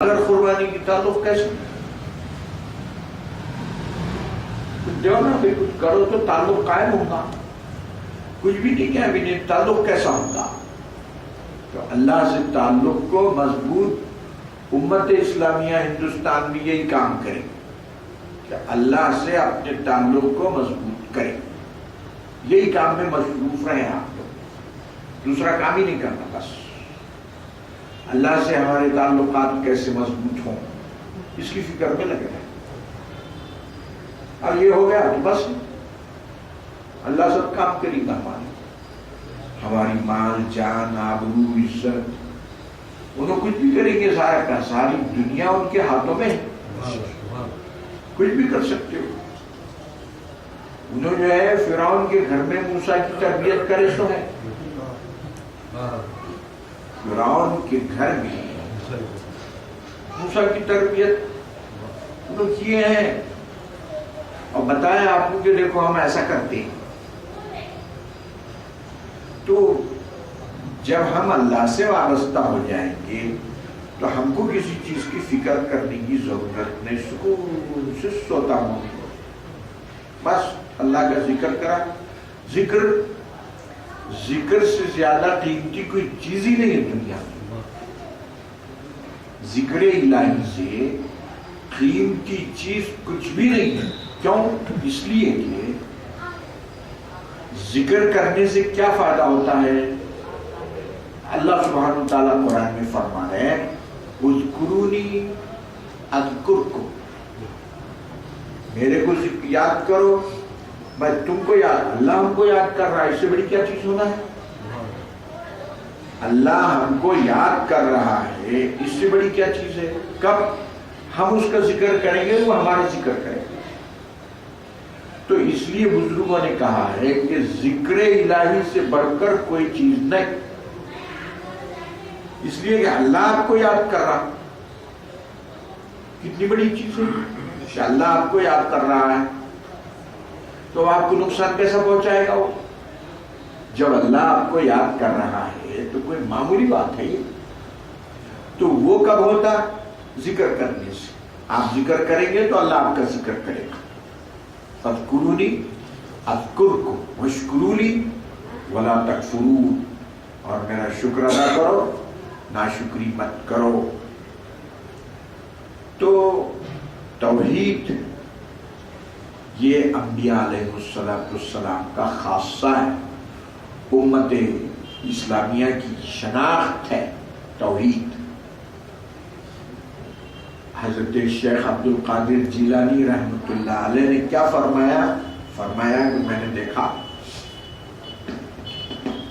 بغیر قربانی کی تعلق کیسے؟ دیو نا بھائی کچھ کرو تو تعلق قائم ہوگا، کچھ بھی نہیں کیا بھی نہیں، تعلق کیسا ہوگا؟ تو اللہ سے تعلق کو مضبوط امت اسلامیہ ہندوستان میں یہی کام کرے کہ اللہ سے اپنے تعلق کو مضبوط کرے، یہی کام میں مصروف رہے آپ لوگ، دوسرا کام ہی نہیں کرنا، بس اللہ سے ہمارے تعلقات کیسے مضبوط ہوں اس کی فکر میں لگے رہے، اور یہ ہو گیا تو بس اللہ سب کام کرے گا، ہماری مال جان آبرو عزت انہوں کچھ بھی کریں گے، سارا کا ساری دنیا ان کے ہاتھوں میں ہے، کچھ بھی کر سکتے ہو۔ انہوں جو ہے فرعون کے گھر میں موسیٰ کی تربیت کرے تو ہے، فرعون کے گھر میں موسیٰ کی تربیت انہوں کیے ہیں، اور بتایا آپ کو کہ دیکھو ہم ایسا کرتے ہیں۔ تو جب ہم اللہ سے وابستہ ہو جائیں گے تو ہم کو کسی چیز کی فکر کرنے کی ضرورت نہیں، سکون سے سوتا ہوں، بس اللہ کا ذکر کرا۔ ذکر سے زیادہ قیمتی کوئی چیز ہی نہیں ہے دنیا میں، ذکر الہی سے قیمتی چیز کچھ بھی نہیں ہے۔ کیوں؟ اس لیے کہ ذکر کرنے سے کیا فائدہ ہوتا ہے؟ اللہ سبحانہ وتعالیٰ قرآن میں فرما رہے ہیں اذکرونی اذکرکم، میرے کو یاد کرو میں تم کو یاد، اللہ ہم کو یاد کر رہا ہے، اس سے بڑی کیا چیز ہونا ہے؟ اللہ ہم کو یاد کر رہا ہے، اس سے بڑی کیا چیز ہے؟ کب ہم اس کا ذکر کریں گے وہ ہمارا ذکر کریں گے۔ تو اس لیے بزرگوں نے کہا ہے کہ ذکر الہی سے بڑھ کر کوئی چیز نہیں، اس لیے کہ اللہ آپ کو یاد کر رہا، کتنی بڑی چیز ہے کہ اللہ آپ کو یاد کر رہا ہے، تو آپ کو نقصان کیسا پہنچائے گا وہ؟ جب اللہ آپ کو یاد کر رہا ہے تو کوئی معمولی بات ہے یہ، تو وہ کب ہوتا؟ ذکر کرنے سے۔ آپ ذکر کریں گے تو اللہ آپ کا ذکر کرے گا۔ فاذکرونی اذکرکم واشکروا لی ولا تکفرون، اور میرا شکر ادا کرو، ناشکری مت کرو۔ تو توحید یہ انبیاء علیہ السلام کا خاصہ ہے، امت اسلامیہ کی شناخت ہے توحید۔ حضرت شیخ عبد القادر جیلانی رحمۃ اللہ علیہ نے کیا فرمایا؟ فرمایا کہ میں نے دیکھا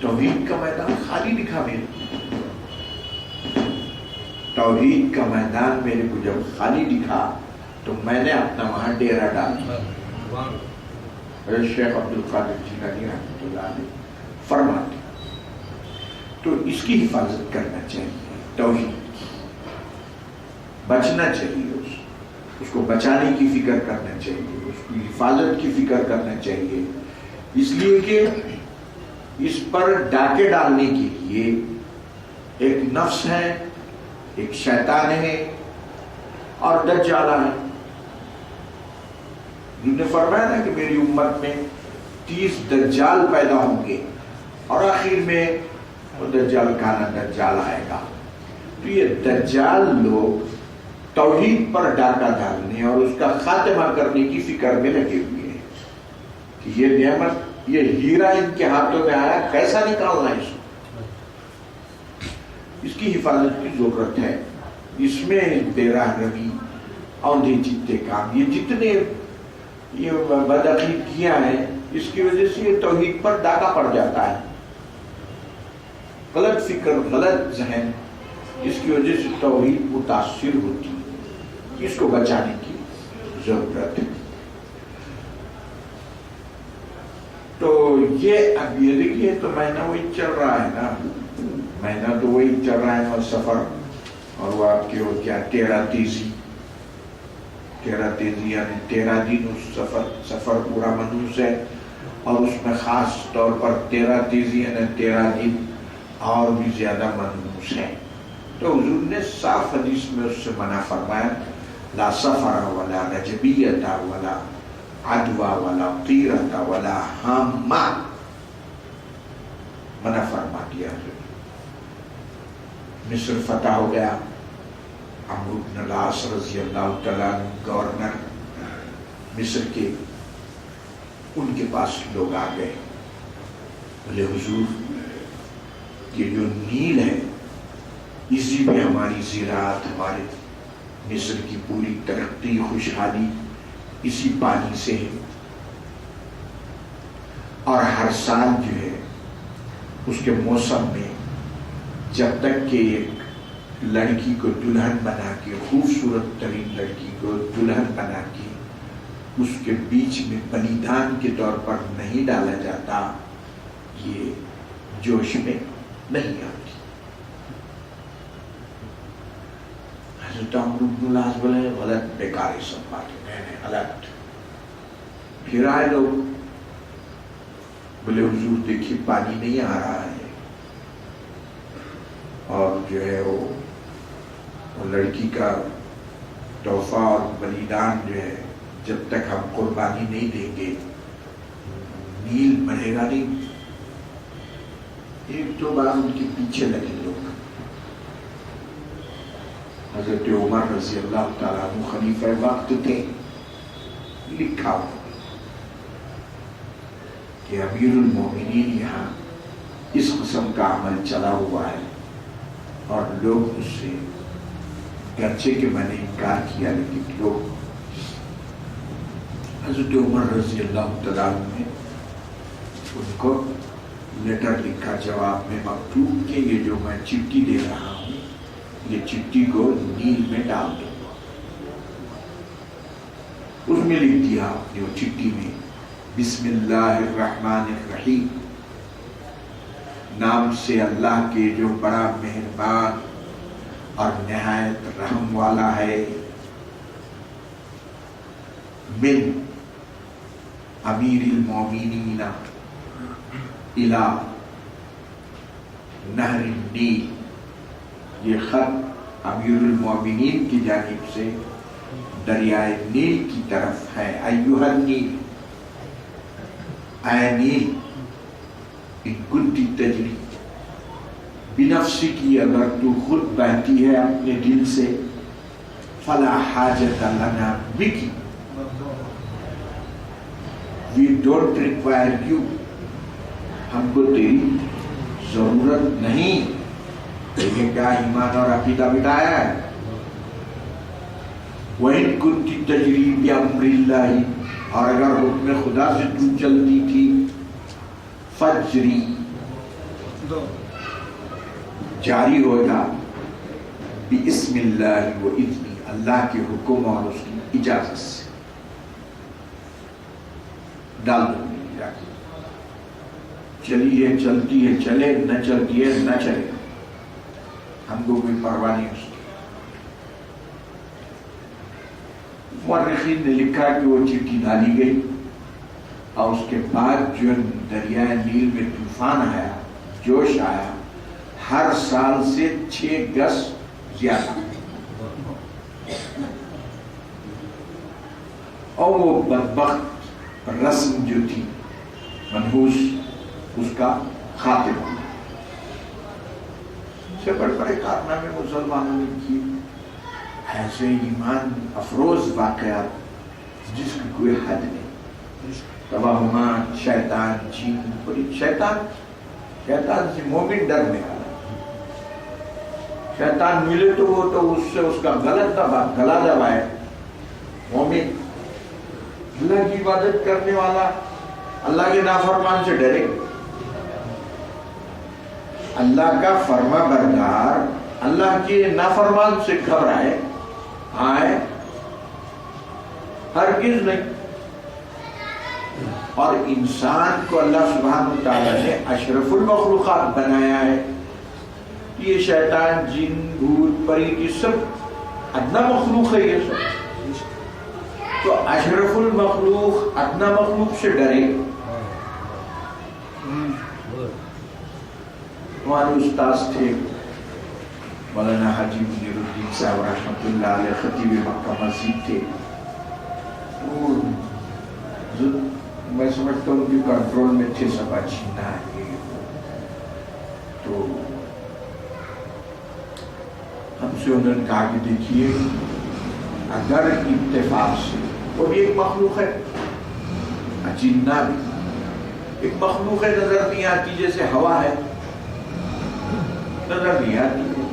توحید کا میدان خالی دکھا، میرے توحید کا میدان میرے کو جب خالی دکھا تو میں نے اپنا وہاں ڈیرا ڈالا۔ شیخ عبد القادر جیلانی رحمۃ اللہ علیہ فرماتے، تو اس کی حفاظت کرنا چاہیے، توحید کی بچنا چاہیے، اس کو بچانے کی فکر کرنا چاہیے، اس کی حفاظت کی فکر کرنا چاہیے، اس لیے کہ اس پر ڈاکے ڈالنے کے لیے ایک نفس ہے، ایک شیطان ہے اور دجالہ ہے۔ انہوں نے فرمایا نا کہ میری امت میں 30 دجال پیدا ہوں گے اور آخر میں وہ دجال کانا دجال آئے گا۔ تو یہ دجال لوگ توحید پر ڈاکہ ڈالنے اور اس کا خاتمہ کرنے کی فکر میں لگے ہوئے ہیں کہ یہ نعمت، یہ ہیرا ان کے ہاتھوں میں آیا، کیسا نکالنا ہے اس کی حفاظت کی ضرورت ہے۔ اس میں بے راہ روی، اوندھے چتے کام، یہ جتنے یہ بدعقیدگیاں ہیں، اس کی وجہ سے یہ توحید پر ڈاکہ پڑ جاتا ہے، غلط فکر، غلط ذہن، اس کی وجہ سے توحید متاثر ہوتی ہے۔ اس کو بچانے کی ضرورت ہے۔ تو یہ اب یہ دیکھیے تو مہینہ وہی چل رہا ہے نا، مہینہ تو وہی چل رہا ہے، اور سفر، اور وہ آپ کے وہ کیا 13 تیزی یعنی 13 دن اس سفر پورا منحوس ہے، اور اس میں خاص طور پر 13 تیزی یعنی 13 دن اور بھی زیادہ منحوس ہے۔ تو حضور نے صاف حدیث میں اس سے منع فرمایا، لا سفر ولا رجبیت ولا عدوہ ولا طیرت ولا ہامہ، منع فرما دیا حضور۔ مصر فتح ہو گیا، عمرو بن العاص رضی اللہ تعالیٰ عنہ گورنر مصر کے، ان کے پاس لوگ آ گئے، بولے حضور یہ جو نیل ہے اسی میں ہماری زراعت، ہمارے مصر کی پوری ترقی خوشحالی اسی پانی سے ہے، اور ہر سال جو ہے اس کے موسم میں جب تک کہ ایک لڑکی کو دلہن بنا کے، خوبصورت ترین لڑکی کو دلہن بنا کے اس کے بیچ میں بلیدان کے طور پر نہیں ڈالا جاتا، یہ جوش میں نہیں آتی۔ حضرت عمرو بن العاص بولے غلط، بیکار ہے سب باتیں، نہیں غلط۔ پھر آئے لوگ، بولے حضور دیکھیے پانی نہیں آ رہا ہے، اور جو ہے وہ لڑکی کا تحفہ اور بلیدان جو ہے جب تک ہم قربانی نہیں دیں گے نیل بڑھے گا نہیں۔ ایک دو بار ان کے پیچھے لگے لوگ۔ حضرت عمر رضی اللہ تعالیٰ عنہ خلیفہ وقت تھے، لکھا ہوا کہ امیر المومنین یہاں اس قسم کا عمل چلا ہوا ہے، اور لوگ اس سے گرچہ کہ میں نے انکار کیا لیکن لوگ، حضرت عمر رضی اللہ تعالیٰ عنہ نے ان کو لیٹر لکھا جواب میں مکتوب کہ یہ جو میں چٹھی دے رہا ہوں یہ چٹھی کو نیل میں ڈال دوں گا۔ اس میں لکھ دیا جو چٹھی میں بسم اللہ الرحمن الرحیم، نام سے اللہ کے جو بڑا مہربان اور نہایت رحم والا ہے، من امیر المومنین الی نہر النیل، یہ خط امیر المومنین کی جانب سے دریائے نیل کی طرف ہے۔ ایھا النیل، اے نیل، ان کنتی تجری بنفسک، اگر تو خود بہتی ہے اپنے دل سے، فلا حاجت لنا بک، we don't require you، ہم کو تیری ضرورت نہیں۔ لیکن کیا ایمان اور عقیدہ بٹایا ہے؟ وَإِن كُنْتِ تَجْرِي بِأَمْرِ اللَّهِ، اور اگر حکم خدا سے تو چلتی تھی، فجری، جاری ہوگا، بِاسْمِ اللَّهِ وَإِذْنِ، اللہ کے حکم اور اس کی اجازت سے ڈال دو۔ چلی ہے چلتی ہے چلے، نہ چلتی ہے نہ چلے، ہم کو کوئی پرواہ نہیں اس کی۔ مورخین نے لکھا کہ وہ چٹھی ڈالی گئی، اور اس کے بعد جو دریائے نیل میں طوفان آیا، جوش آیا، ہر سال سے 6 گز زیادہ، اور وہ بدبخت رسم جو تھی منحوس، اس کا خاتمہ۔ سے بڑے بڑے کارنامے مسلمانوں نے کی، ایسے ایمان افروز واقعات جس کی کوئی حد نہیں۔ توہمات، شیطان، جن، بڑی شیطان سے مومن ڈرنے والا، شیطان ملے تو وہ تو اس سے اس کا گلا دبائے۔ مومن اللہ کی عبادت کرنے والا اللہ کے نافرمان سے ڈرے، اللہ کا فرما بردار اللہ کے نافرمان سے گھبرائے آئے، ہرگز نہیں۔ اور انسان کو اللہ سبحانہ وتعالیٰ نے اشرف المخلوقات بنایا ہے۔ یہ شیطان، جن، بھوت، پریت، یہ سب ادنا مخلوق ہے، یہ سب تو اشرف المخلوق ادنا مخلوق سے ڈرے۔ ہمارے استاذ تھے مولانا حاجی منیر الدین صاحب رحمۃ اللہ علیہ خطیب مکہ مسجد تھے. میں سمجھتا ہوں کہ کنٹرول میں تھے سبا چھینا ہے. تو ہم سے انہوں نے کہا کہ دیکھیے اگر اتفاق سے، وہ بھی ایک مخلوق ہے، اجنہ بھی ایک مخلوق ہے، نظر نہیں آتی، جیسے ہوا ہے نظر نہیں آتی ہے.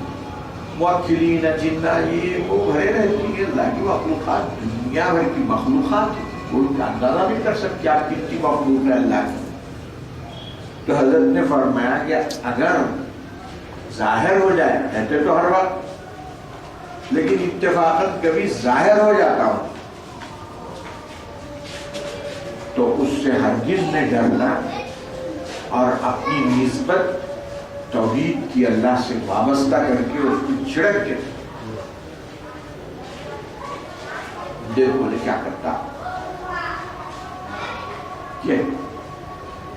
موکلین اجنہ یہ وہ بھرے رہتی ہے، اللہ کی مخلوقات، دنیا بھر کی مخلوقات، کوئی اندازہ نہیں کر سکتی آپ کتنی مخلوق ہے اللہ کی. تو حضرت نے فرمایا کہ اگر ظاہر ہو جائے، کہتے تو ہر وقت، لیکن اتفاقاً کبھی ظاہر ہو جاتا ہو تو اس سے ہرگز نہ ڈرنا اور اپنی نسبت توحید کی اللہ سے وابستہ کر کے اس کو چھڑک کے دیکھ بولے کیا کرتا یہ.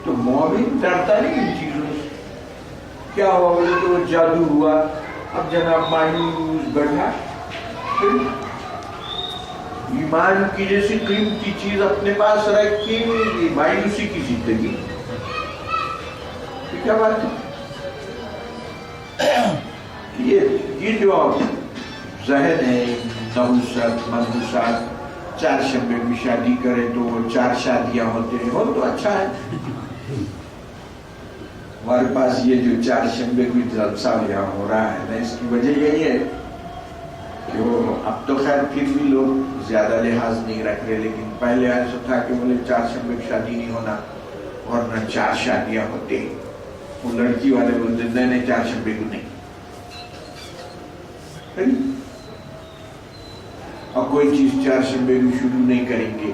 تو مومن ڈرتا نہیں ان چیزوں سے. کیا ہوا بولے تو وہ جادو ہوا، اب جناب مایوس بیٹھا. ایمان کی جیسی قیمتی چیز اپنے پاس رکھ کے مایوسی کی زندگی، کیا بات ہے؟ یہ جو ذہن ہے نحوست منحوست، چار شنبے میں شادی کرے تو وہ 4 شادیاں ہوتے ہیں، ہو تو اچھا ہے. ہمارے پاس یہ جو 4 شنبے کوئی جلسہ یہاں ہو رہا ہے نا، اس کی وجہ یہی ہے کہ وہ اب تو خیر پھر بھی لوگ زیادہ لحاظ نہیں رکھ رہے، لیکن پہلے ایسا تھا کہ بولے 4 شنبے کی شادی نہیں ہونا اور نہ 4 شادیاں ہوتے. وہ لڑکی والے بولتے نہیں 4 شنبے کو نہیں، اور کوئی چیز 4 شنبے کو شروع نہیں کریں گے.